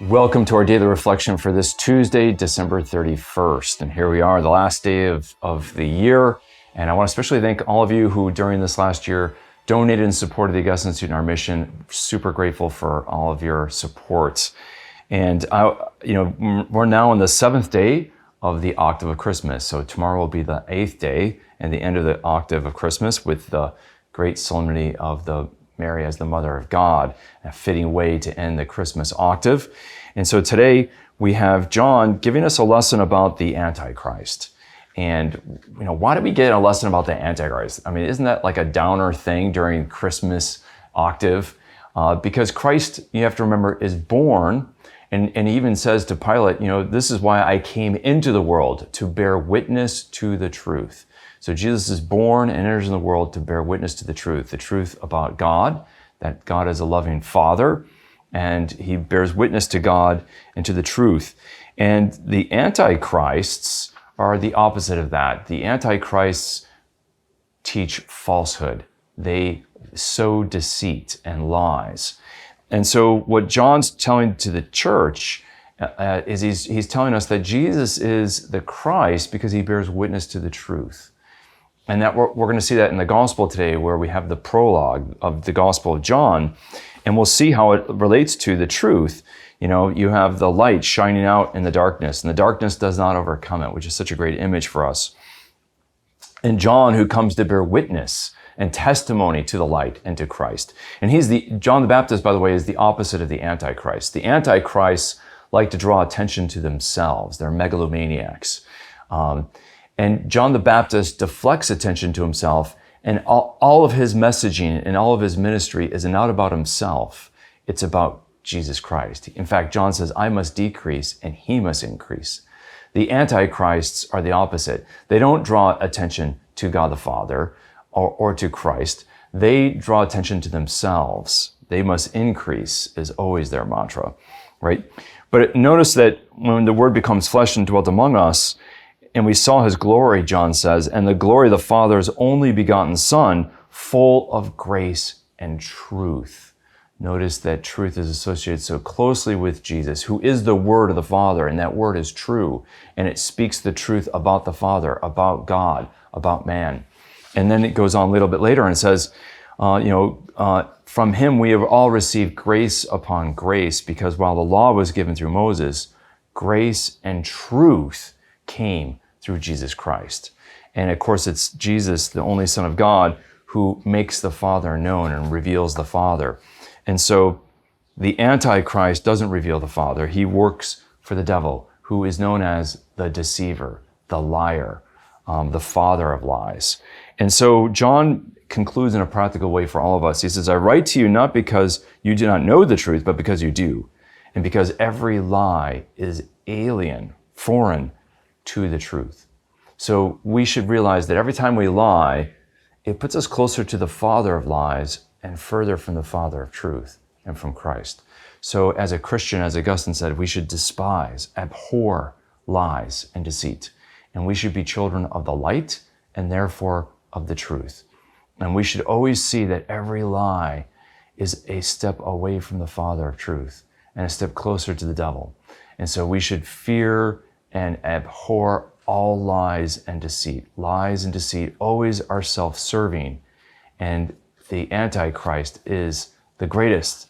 Welcome to our daily reflection for this Tuesday, December 31st. And here we are, the last day of the year. And I want to especially thank all of you who during this last year donated and supported the Augustine Institute and our mission. Super grateful for all of your support. And we're now on the 7th day of the octave of Christmas. So tomorrow will be the 8th day and the end of the octave of Christmas with the great solemnity of the Mary as the Mother of God, a fitting way to end the Christmas octave. And so today we have John giving us a lesson about the Antichrist. And why do we get a lesson about the Antichrist? I mean, isn't that like a downer thing during Christmas octave? Because Christ, you have to remember, is born, and he even says to Pilate, this is why I came into the world, to bear witness to the truth. So Jesus is born and enters in the world to bear witness to the truth about God, that God is a loving Father, and he bears witness to God and to the truth. And the Antichrists are the opposite of that. The Antichrists teach falsehood. They sow deceit and lies. And so what John's telling to the church is he's telling us that Jesus is the Christ because he bears witness to the truth. And that we're going to see that in the gospel today, where we have the prologue of the Gospel of John, and we'll see how it relates to the truth. You have the light shining out in the darkness, and the darkness does not overcome it, which is such a great image for us. And John, who comes to bear witness and testimony to the light and to Christ. And John the Baptist, by the way, is the opposite of the Antichrist. The Antichrists like to draw attention to themselves. They're megalomaniacs. And John the Baptist deflects attention to himself, and all of his messaging and all of his ministry is not about himself. It's about Jesus Christ. In fact, John says, I must decrease and he must increase. The Antichrists are the opposite. They don't draw attention to God the Father or to Christ. They draw attention to themselves. They must increase is always their mantra, right? But notice that when the Word becomes flesh and dwelt among us, and we saw his glory, John says, and the glory of the Father's only begotten Son, full of grace and truth. Notice that truth is associated so closely with Jesus, who is the Word of the Father, and that Word is true, and it speaks the truth about the Father, about God, about man. And then it goes on a little bit later and says, from him we have all received grace upon grace, because while the law was given through Moses, grace and truth came through Jesus Christ. And of course, it's Jesus, the only Son of God, who makes the Father known and reveals the Father. And so the Antichrist doesn't reveal the Father. He works for the devil, who is known as the deceiver, the liar, the father of lies. And so John concludes in a practical way for all of us. He says, I write to you not because you do not know the truth, but because you do. And because every lie is alien, foreign to the truth. So we should realize that every time we lie, it puts us closer to the father of lies and further from the Father of truth and from Christ. So as a Christian, as Augustine said, we should despise, abhor lies and deceit. And we should be children of the light and therefore of the truth. And we should always see that every lie is a step away from the Father of truth and a step closer to the devil. And so we should fear and abhor all lies and deceit. Lies and deceit always are self-serving, and the Antichrist is the greatest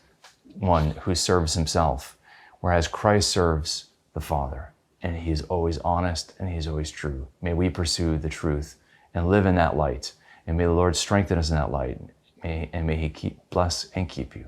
one who serves himself, whereas Christ serves the Father, and he is always honest and he is always true. May we pursue the truth and live in that light, and may the Lord strengthen us in that light, and may he bless and keep you.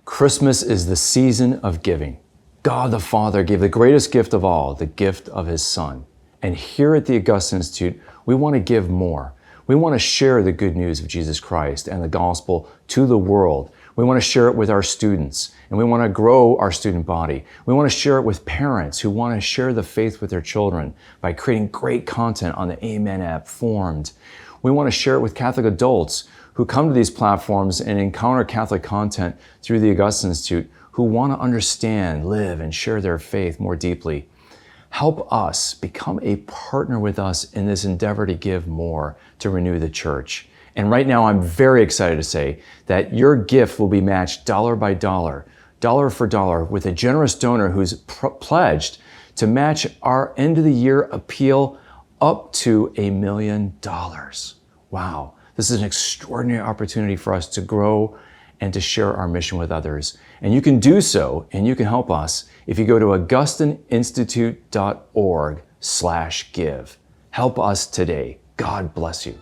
Christmas is the season of giving. God the Father gave the greatest gift of all, the gift of his Son. And here at the Augustine Institute, we want to give more. We want to share the good news of Jesus Christ and the gospel to the world. We want to share it with our students, and we want to grow our student body. We want to share it with parents who want to share the faith with their children by creating great content on the Amen app, Formed. We want to share it with Catholic adults who come to these platforms and encounter Catholic content through the Augustine Institute, who want to understand, live, and share their faith more deeply. Help us, become a partner with us in this endeavor to give more, to renew the church. And right now, I'm very excited to say that your gift will be matched dollar by dollar, dollar for dollar, with a generous donor who's pledged to match our end of the year appeal up to $1 million. Wow, this is an extraordinary opportunity for us to grow and to share our mission with others. And you can do so, and you can help us if you go to augustininstitute.org/give. Help us today. God bless you.